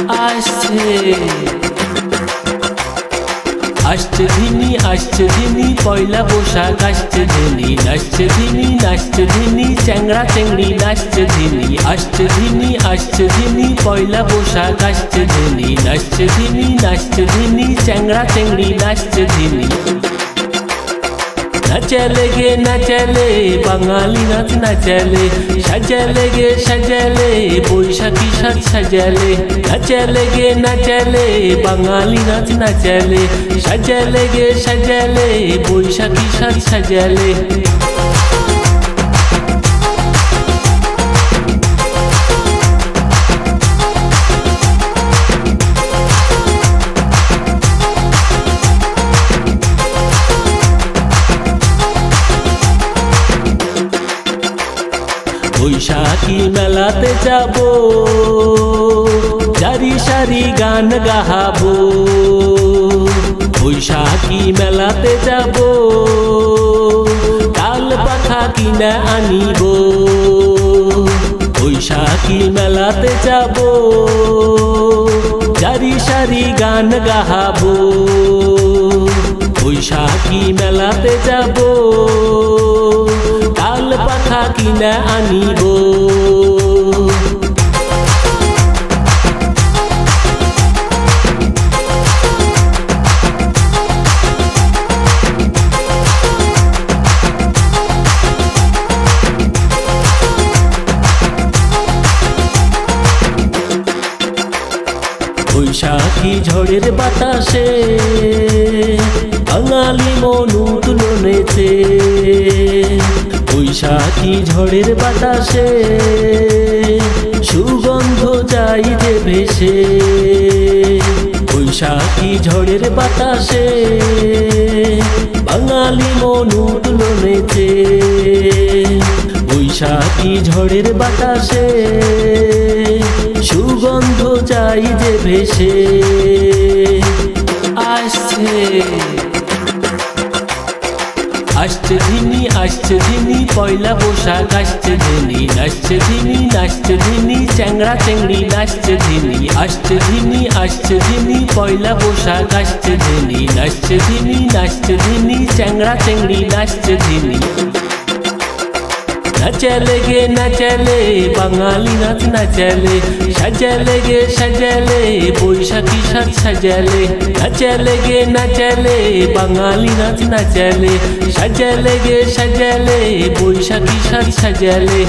আসছে আসছে ধিনি পয়লা বৈশাখ আসছে ধিনি নাচছে ধিনি চ্যাংড়া চেংড়ি নাচছে ধিনি আসছে ধিনি পয়লা বৈশাখ আসছে ধিনি নাচছে ধিনি চ্যাংড়া চেংড়ি নাচছে ধিনি নাচলে গে নাচলে বাঙালি নাচ নাচলে সাজালে গে সাজালে বৈশাখী সাজ সাজালে নাচলে গে নাচলে বাঙালি নাচ নাচলে সাজালে গে সাজালে বৈশাখী সাজ সাজালে বৈশাখী মেলাতে যাব জারি সারি গান গাহাবো বৈশাখী মেলাতে যাব তাল পাখা কিনে আনিব বৈশাখী মেলাতে যাব জারি সারি গান গাহাবো বৈশাখী মেলাতে যাব তাল পাখা কিনে আনিব বৈশাখী ঝড়ের বাতাসে বাঙালি মন উতলনেছে বৈশাখী ঝড়ের বাতাসে সুগন্ধ যাই যে ভেসে বৈশাখী ঝড়ের বাতাসে বাঙালি মন উতলনেছে বৈশাখী ঝড়ের বাতাসে সুগন্ধ যাই যে ভেসে আসছে আসছে ধিনি পয়লা বৈশাখ আসছে ধিনি নাচছে ধিনি চ্যাংড়া চেংড়ি নাচছে ধিনি আসছে ধিনি পয়লা বৈশাখ আসছে ধিনি নাচছে ধিনি চ্যাংড়া চেংড়ি নাচছে ধিনি নাচলে গে নাচলে বাঙালি নাচ নাচলে সাজালে গে সাজালে বৈশাখী সাজ সাজালে নাচলে গে নাচলে বাঙালি নাচ নাচলে সাজালে গে সাজালে বৈশাখী সাজ সাজালে